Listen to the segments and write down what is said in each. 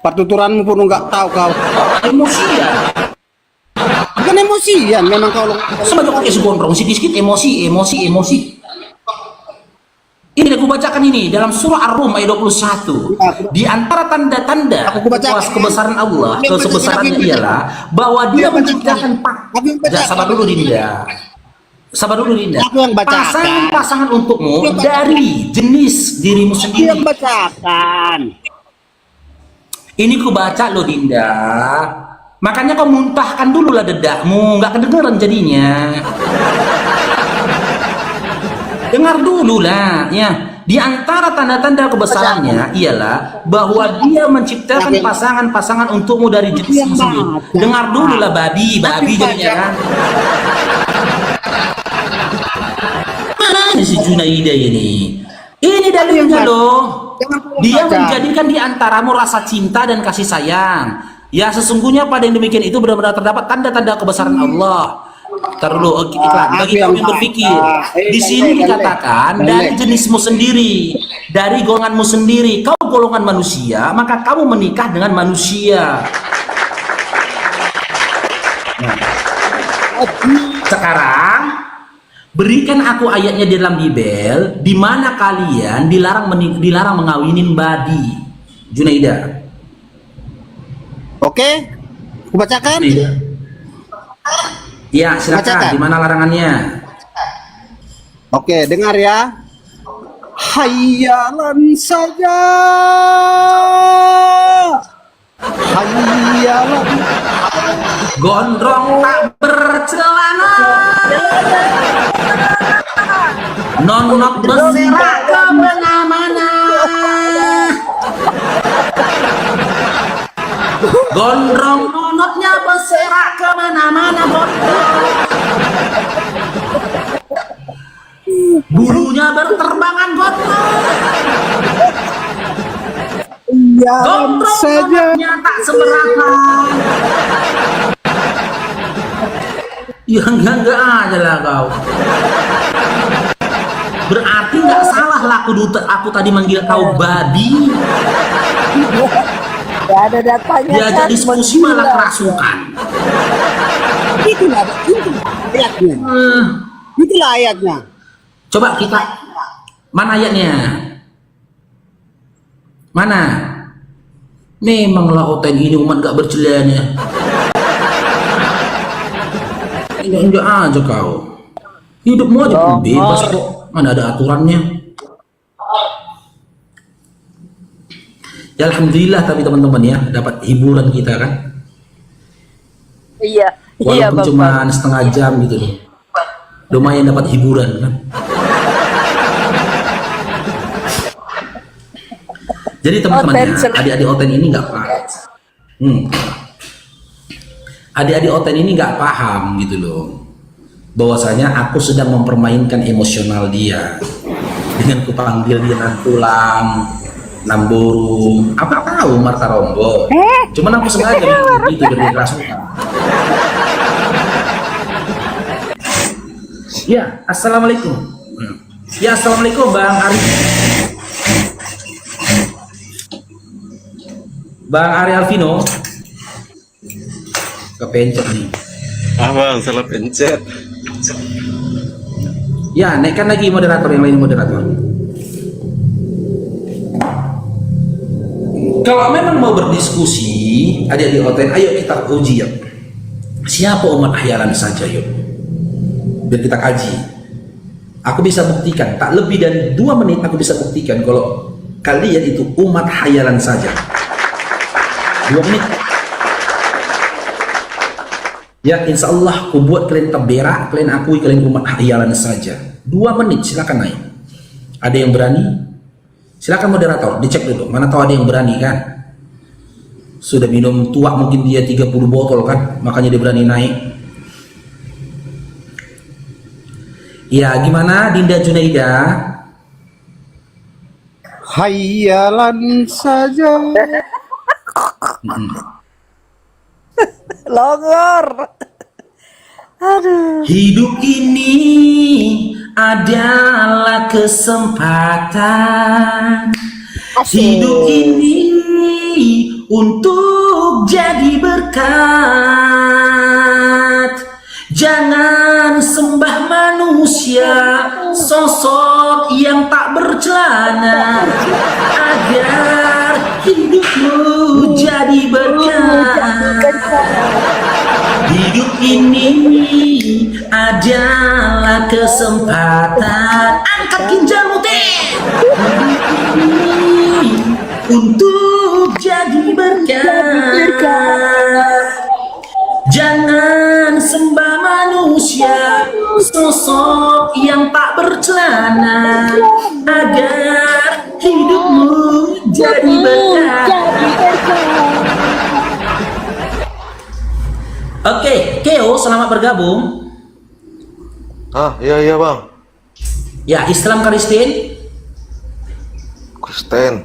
Pertuturanmu pun nggak tahu kau. Emosian. Bukan emosian, memang kau. Sebagai pakai segondrong sikit-sikit emosi. Ini aku bacakan ini dalam surah Ar-Rum ayat 21. Di antara tanda-tanda kebesaran Allah, kebesarannya ialah bahwa Dia menciptakan sabar dulu Dinda. Sabar dulu Dinda. Pasangan-pasangan untukmu dari jenis dirimu sendiri. Yang bacakan. Ini ku baca loh Dinda. Makanya kau muntahkan dulu lah dedakmu, nggak kedengeran jadinya. Dengar dulu lah, ya. Di antara tanda-tanda kebesarannya ialah bahwa Dia menciptakan pasangan-pasangan untukmu dari jenis sendiri. Dengar dulu lah, babi jadinya kan. Mana si Junaida ini? Ini dalilnya loh. Dia menjadikan di antaramu rasa cinta dan kasih sayang. Ya sesungguhnya pada yang demikian itu benar-benar terdapat tanda-tanda kebesaran Allah. Taruh iklan bagi kamu yang berpikir. Di sini dikatakan dari jenismu sendiri, dari golonganmu sendiri. Kau golongan manusia, maka kamu menikah dengan manusia. Nah, sekarang berikan aku ayatnya di dalam Bible di mana kalian dilarang mengawinin babi. Junaida. Oke, aku bacakan. Ya, silakan. Di mana larangannya? Oke, dengar ya. Hayalan saja. Hayalan. Gondrong tak bercelana. Nonok berserak kemana-mana. Gondrong nonotnya berserak kemana-mana gondrong. Bulunya berterbangan gondrong. Gondrong nonotnya tak seberapa. Ya enggak aja lah kau. Berarti nggak salah lah aku tadi manggil kau babi. Ya ada datanya. Diajak diskusi malah kerasukan. Itulah ayatnya. Itulah ayatnya. Coba kita, mana ayatnya? Mana? Memanglah oten ini umat gak bercelana. Enggak aja kau. Hidupmu aja bebas kok. Mana ada aturannya? Ya alhamdulillah, tapi teman-teman ya dapat hiburan kita kan. Iya. Walaupun cuma setengah jam gitu loh. Lumayan dapat hiburan kan. Jadi teman-teman ya, adik-adik Oten ini nggak paham. Adik-adik Oten ini nggak paham gitu loh. Bahwasanya aku sedang mempermainkan emosional dia dengan kupanggil dia nantulang, Namburu, apa tahu Marta Rombo. Cuman aku sengaja itu dari kerasukan. Ya, assalamualaikum. Ya, assalamualaikum Bang Ari. Bang Ari Alvino. Kepencet nih. Bang, salah pencet. Ya, naikkan lagi moderator yang lain moderator. Kalau memang mau berdiskusi, adik-adik Oten, ayo kita uji ya. Siapa umat hayalan saja yuk. Biar kita kaji. Aku bisa buktikan, tak lebih dari 2 menit aku bisa buktikan kalau kalian itu umat hayalan saja. 2 menit. Ya insya Allah aku buat kalian terberak, kalian akui kalian umat hayalan saja. 2 menit silakan naik. Ada yang berani? Silakan moderator, dicek dulu. Mana tahu ada yang berani kan? Sudah minum tua mungkin dia 30 botol kan, makanya dia berani naik. Ya gimana Dinda Junaida? Hayalan saja. Longor. Aduh. Hidup ini adalah kesempatan. Hidup ini untuk bercelana agar hidupmu jadi berkah. Hidup ini adalah kesempatan. Angkat ginjalmu teh untuk jadi berkah. Jangan sembah manusia, sosok yang tak bercelana, agar hidupmu jadi berkah. Oke, Keo, selamat bergabung. Iya bang. Ya, Islam Kristen. Kristen.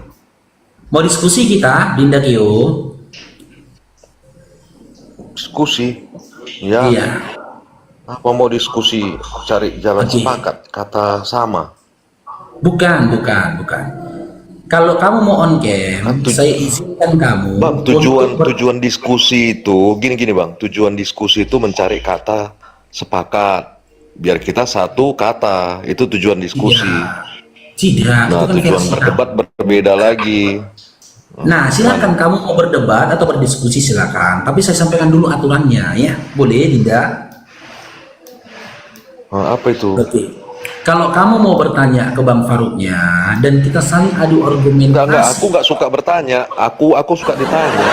Mau diskusi kita, Dinda Keo? Diskusi. Ya. Iya. Apa mau diskusi? Cari jalan Oke. sepakat. Kata sama. Bukan. Kalau kamu mau on Kan cam, saya izinkan kamu. Bang, tujuan diskusi itu gini bang. Tujuan diskusi itu mencari kata sepakat. Biar kita satu kata. Itu tujuan diskusi. Tidak, Nah, itu kan tujuan versi berdebat berbeda lagi. Nah, silakan kamu mau berdebat atau berdiskusi silakan. Tapi saya sampaikan dulu aturannya ya. Boleh tidak? Apa itu? Oke. Kalau kamu mau bertanya ke Bang Faruknya dan kita saling adu argumentasi. Enggak, aku nggak suka bertanya. Aku suka ditanya.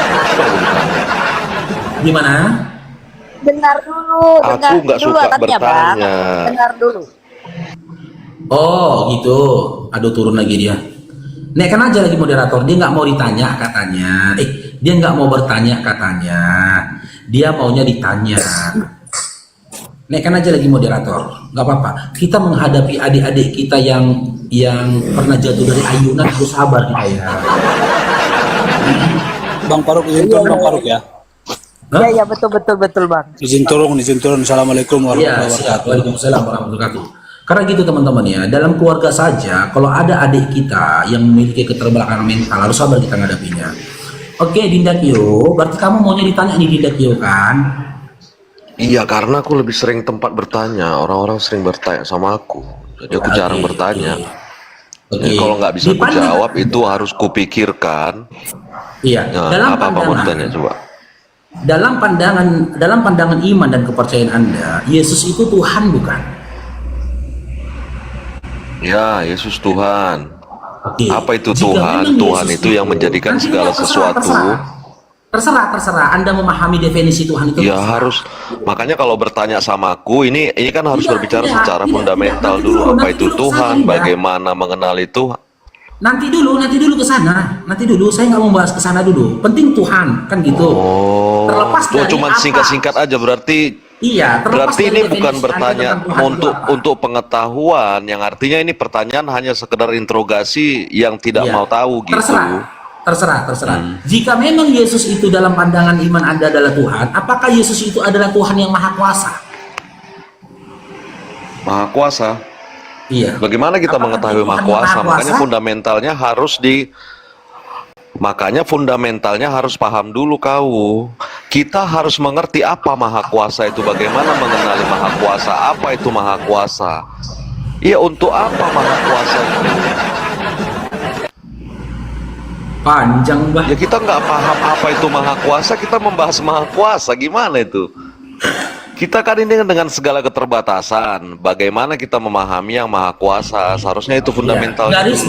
Gimana? Dengar dulu, Aku nggak suka bertanya. Bang. Dengar dulu. Oh, gitu. Aduh, turun lagi dia. Naikkan aja lagi moderator. Dia nggak mau ditanya katanya. Dia nggak mau bertanya katanya. Dia maunya ditanya. Naikkan aja lagi moderator, nggak apa-apa. Kita menghadapi adik-adik kita yang pernah jatuh dari ayunan, harus sabar kita ya. Bang Faruk izin turun, Bang Faruk ya. Hah? Iya, betul Bang. Izin turun. Assalamualaikum Iya, warahmatullahi siap. wabarakatuh. Waalaikumsalam warahmatullahi wabarakatuh. Karena gitu teman-teman ya, dalam keluarga saja, kalau ada adik kita yang memiliki keterbelakangan mental, harus sabar kita menghadapinya. Oke, Dinda Kyo, berarti kamu maunya ditanya nih Dinda Kyo kan? Iya, karena aku lebih sering tempat bertanya. Orang-orang sering bertanya sama aku. Jadi aku jarang bertanya. Oke. Jadi kalau nggak bisa Di pandang- kujawab itu harus kupikirkan. Iya, Nah, apa mau ditanya coba? dalam pandangan iman dan kepercayaan Anda, Yesus itu Tuhan bukan? Ya, Yesus Tuhan. Oke. Apa itu Jika Tuhan? memang Tuhan Yesus itu yang menjadikan nanti segala sesuatu. Terserah. Anda memahami definisi Tuhan itu. Ya harus. Makanya kalau bertanya sama aku, ini kan harus berbicara secara fundamental dulu. Apa itu Tuhan? Bagaimana mengenali Tuhan? Nanti dulu ke sana. Nanti dulu, saya nggak mau bahas ke sana dulu. Penting Tuhan, kan gitu. Oh, Terlepas tuh dari cuma apa. singkat-singkat aja berarti. Iya, terlepas Berarti dari ini definisi bukan Anda bertanya tentang Tuhan itu apa. untuk pengetahuan, yang artinya ini pertanyaan hanya sekedar interogasi yang tidak Iya. mau tahu gitu. Terserah. Jika memang Yesus itu dalam pandangan iman Anda adalah Tuhan, apakah Yesus itu adalah Tuhan yang maha kuasa? Maha kuasa. Iya. Bagaimana kita Apakah mengetahui Tuhan maha yang kuasa? maha kuasa? Makanya fundamentalnya harus paham dulu kau. Kita harus mengerti apa maha kuasa itu, bagaimana mengenali maha kuasa, apa itu maha kuasa. Iya, untuk apa maha kuasa itu? Panjang bah. Ya kita nggak paham apa itu maha kuasa, kita membahas maha kuasa, gimana itu? Kita kan ini dengan segala keterbatasan, bagaimana kita memahami yang maha kuasa, seharusnya itu fundamental. Ya, garis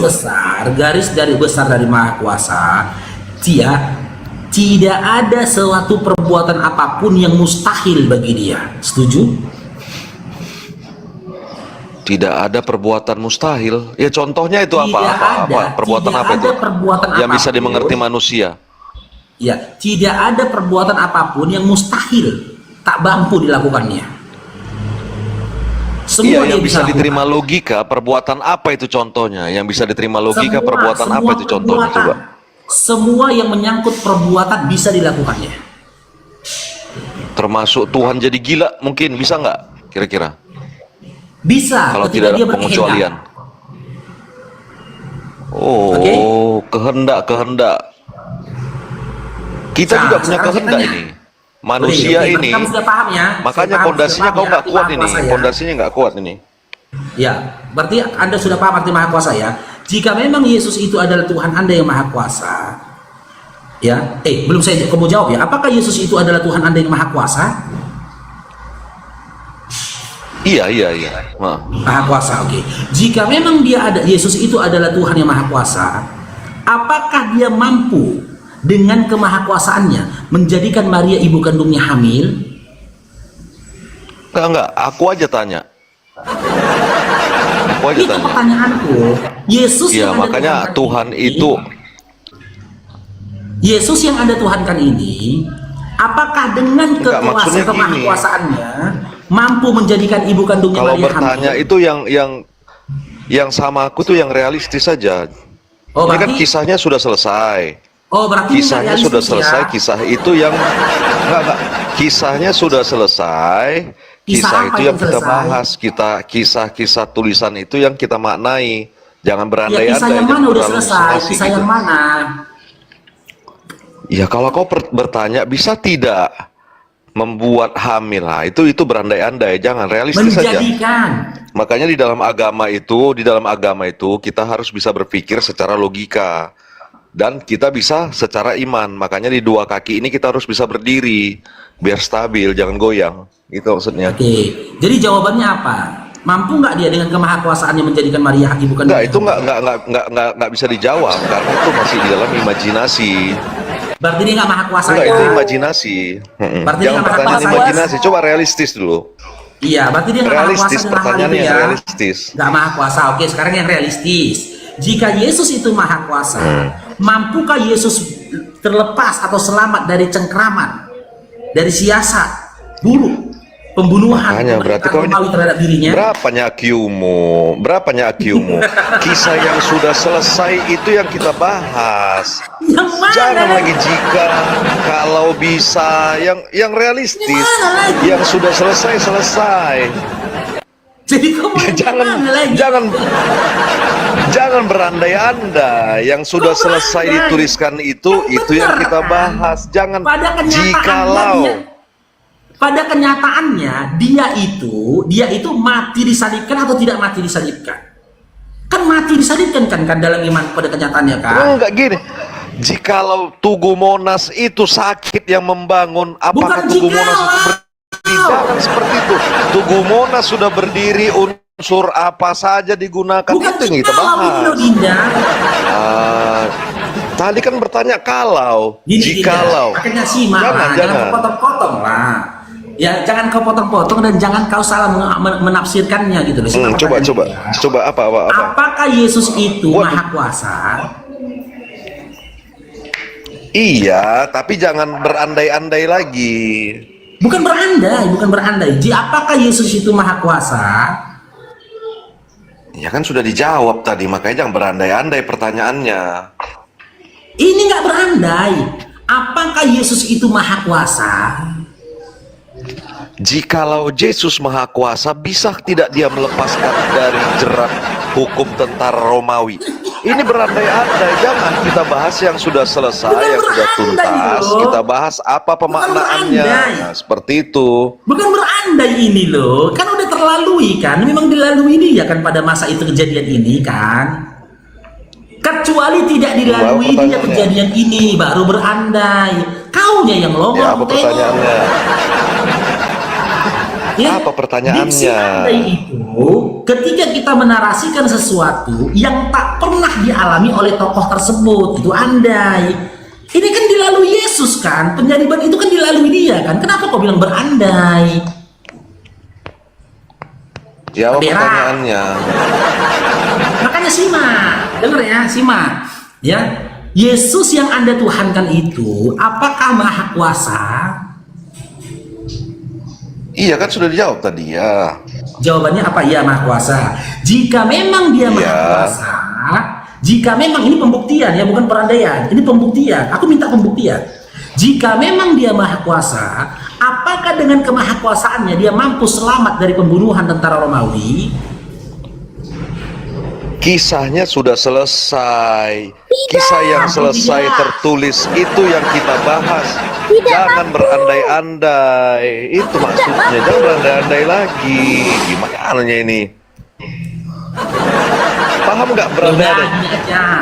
besar dari maha kuasa, tidak ada suatu perbuatan apapun yang mustahil bagi dia. Setuju? Tidak ada perbuatan mustahil. Ya contohnya itu Tidak ada. perbuatan Tidak apa itu? ada perbuatan Yang bisa apapun. dimengerti manusia. Ya, tidak ada perbuatan apapun yang mustahil tak mampu dilakukannya. Iya, dia yang bisa lakukan. diterima logika, perbuatan apa itu contohnya? Yang bisa diterima logika, perbuatan apa itu contohnya? Coba. Semua yang menyangkut perbuatan bisa dilakukannya. Termasuk Tuhan jadi gila, mungkin bisa nggak? Kira-kira? Bisa. Kalau ketika tidak ada dia berkehendak. pengecualian. Oh, Oke. kehendak. Kita Nah, juga punya sekarang kehendak kita ini. Manusia Oke, ini. kamu sudah paham ya? Makanya Sudah pondasinya paham kau ya nggak arti kuat maha ini. kuasa ya? Pondasinya nggak kuat ini. Ya, berarti Anda sudah paham arti maha kuasa ya. jika memang Yesus itu adalah Tuhan Anda yang Maha Kuasa, ya, belum saya kamu jawab ya. Apakah Yesus itu adalah Tuhan Anda yang Maha Kuasa? Iya. Maha Kuasa, oke. Jika memang Yesus itu adalah Tuhan yang Maha Kuasa, apakah dia mampu dengan kemahakuasaannya menjadikan Maria ibu kandungnya hamil? Enggak, aku aja tanya. Itu pertanyaanku. Yesus Ya, yang makanya Anda Tuhan itu Yesus yang Anda tuhankan ini, apakah dengan maksudnya gini. kemahakuasaannya mampu menjadikan ibu kandungnya Kalau Maria bertanya hamil? itu yang sama aku tuh yang realistis saja. Oh, Ini kan berarti, kisahnya sudah selesai. berarti ini Kisahnya realistis sudah selesai. ya? Kisah itu yang enggak. Kisahnya sudah selesai. Kisah Kisah apa itu yang yang kita selesai? bahas. Kisah-kisah tulisan itu yang kita maknai. Jangan Ya, berandai-andai. kisah yang jangan mana udah berhalusinasi selesai? Kisah gitu. yang mana? Ya kalau kau bertanya bisa tidak membuat hamil, nah, itu berandai-andai, jangan realistis saja. Menjadikan. Makanya di dalam agama itu kita harus bisa berpikir secara logika dan kita bisa secara iman. Makanya di dua kaki ini kita harus bisa berdiri biar stabil, jangan goyang. Gitu maksudnya. Oke, jadi jawabannya apa? Mampu nggak dia dengan kemahakuasaannya menjadikan Maria ibu kandungnya? Enggak, itu nggak bisa dijawab karena itu masih di dalam imajinasi. Berarti dia nggak maha kuasa. Enggak, ya? itu imajinasi. Berarti Jangan dia nggak pertanyaan maha kuasa. imajinasi, coba realistis dulu. Iya, berarti dia nggak maha kuasa Realistis, dalam hal pertanyaannya itu yang ya. realistis. Nggak maha kuasa. Oke, sekarang yang realistis. Jika Yesus itu maha kuasa, mampukah Yesus terlepas atau selamat dari cengkraman, dari siasat buruk, pembunuhan, Makanya berarti kau Romawi terhadap dirinya? berapa nyakiumu? Kisah yang sudah selesai itu yang kita bahas. Yang mana? Jangan lagi jika, kalau bisa, yang realistis, Yang mana lagi? yang sudah selesai. Jadi kau mau Jangan, gimana lagi? jangan berandai-andai. Yang sudah Kau selesai berandai. dituliskan itu yang benar, kita kan? bahas. Jangan Pada kenyataannya jikalau. pada kenyataannya dia itu mati disalibkan atau tidak mati disalibkan? Kan mati disalibkan kan dalam iman pada kenyataannya kan? Enggak gini. Jikalau Tugu Monas itu sakit yang membangun, apakah Bukan Tugu Monas itu berdiri? Jangan seperti itu. Tugu Monas sudah berdiri, unsur apa saja digunakan, Bukan itu yang kita jikalau ini loh bahas. Dinda. Tadi kan bertanya kalau, Gini, jikalau. Dinda, makanya simak lah, Jangan. jangan kau potong-potong lah. Ya jangan kau potong-potong dan jangan kau salah menafsirkannya gitu loh. Simak Coba pertanyaannya. apa? Apakah Yesus itu Waduh. maha kuasa? Iya, tapi jangan berandai-andai lagi. Bukan berandai. Apakah Yesus itu maha kuasa? Ya kan sudah dijawab tadi, makanya jangan berandai-andai pertanyaannya. Ini nggak berandai. Apakah Yesus itu maha kuasa? Jikalau Yesus Maha Kuasa, bisa tidak dia melepaskan dari jerat hukum tentara Romawi? Ini berandai-andai, jangan kita bahas yang sudah selesai, Bukan yang sudah berandai, tuntas. loh. Kita bahas apa pemaknaannya. berandai. Nah, seperti itu. Bukan berandai ini loh. Kan udah terlalui kan. Memang dilalui dia kan pada masa itu kejadian ini kan. Kecuali tidak dilalui dia pertanyaannya? kejadian ini baru berandai. Kaunya yang longor. Ya, apa pertanyaannya? Ya, Apa pertanyaannya? diksi andai itu ketika kita menarasikan sesuatu yang tak pernah dialami oleh tokoh tersebut, itu andai. Ini kan dilalui Yesus kan, penyaliban itu kan dilalui dia kan. Kenapa kau bilang berandai? Ya, apa Berak. pertanyaannya? Makanya simak, dengar ya, simak. Ya, Yesus yang Anda tuhankan itu, apakah maha kuasa? Iya kan sudah dijawab tadi ya. Jawabannya apa? Iya, maha kuasa. Jika memang dia maha Iya. kuasa, jika memang ini pembuktian ya, bukan perandaian, ini pembuktian. Aku minta pembuktian. Jika memang dia maha kuasa, apakah dengan kemahakuasaannya dia mampu selamat dari pembunuhan tentara Romawi? Kisahnya sudah selesai. Kisah yang selesai tidak. tertulis itu yang kita bahas. Jangan berandai-andai. Itu maksudnya. Jangan berandai-andai lagi. Gimana ini? Paham nggak Ya beranda udah, ada?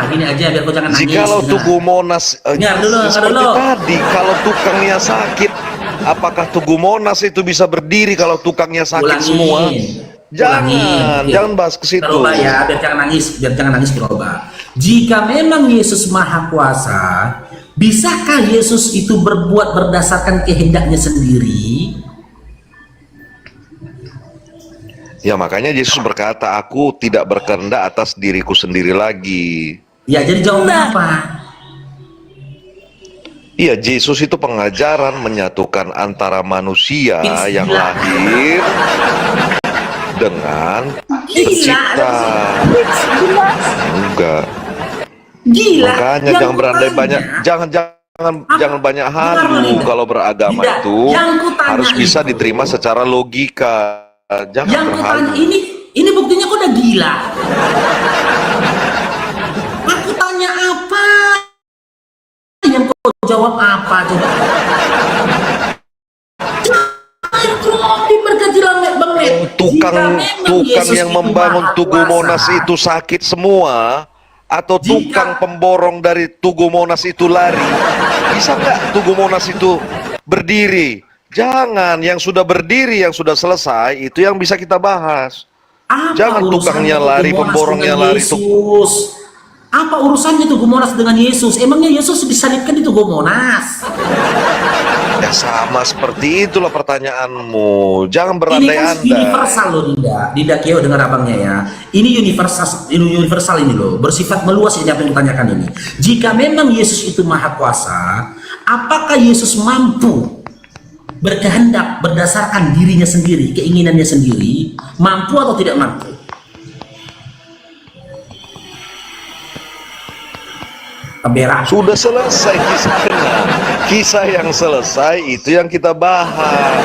gini aja, biar kau jangan nangis. Jikalau Nah. Tugu Monas Dengar dulu, dengar seperti dulu. tadi, kalau tukangnya sakit, apakah Tugu Monas itu bisa berdiri kalau tukangnya sakit Ulangin. semua? Jangan, Ulangin. jangan bahas ke situ. Coba ya, biar jangan nangis coba. Jika memang Yesus Maha Kuasa, bisakah Yesus itu berbuat berdasarkan kehendaknya sendiri? Ya makanya Yesus berkata, aku tidak berkehendak atas diriku sendiri lagi. Ya, jadi jawabnya apa? Iya, Yesus itu pengajaran menyatukan antara manusia It's yang gila. lahir dengan Gila, tercipta. Enggak. Gila. Makanya yang jangan berandai kutanya- banyak, jangan banyak Dengar, halu. Linda. Kalau beragama Tidak, itu yang kutanya harus bisa itu- diterima secara logika. Jangan Yang kutanya berhalu. ini buktinya kok udah gila. Aku tanya apa? Yang kau jawab apa coba? Itu diberkati langit Bang Net. Tukang Jika memang tukang Yesus yang itu membangun Maha Tugu Kuasa, Monas itu sakit semua, atau Jika- tukang pemborong dari Tugu Monas itu lari, bisa nggak Tugu Monas itu berdiri? Jangan, yang sudah berdiri, yang sudah selesai, itu yang bisa kita bahas. apa Jangan urusannya tukangnya Tugu lari, Monas pemborongnya dengan lari. Yesus? Apa urusannya Tugu Monas dengan Yesus? Emangnya Yesus disalibkan di Tugu Monas? Ya sama seperti itulah pertanyaanmu. Jangan Ini kan berandai-andai. universal loh, Dinda Keo dengar abangnya ya. Ini universal ini loh, bersifat meluas ini apa yang kutanyakan ini. Jika memang Yesus itu Maha Kuasa, apakah Yesus mampu berkehendak berdasarkan dirinya sendiri, keinginannya sendiri, mampu atau tidak mampu? Berak. Sudah selesai kisahnya. Kisah yang selesai itu yang kita bahas.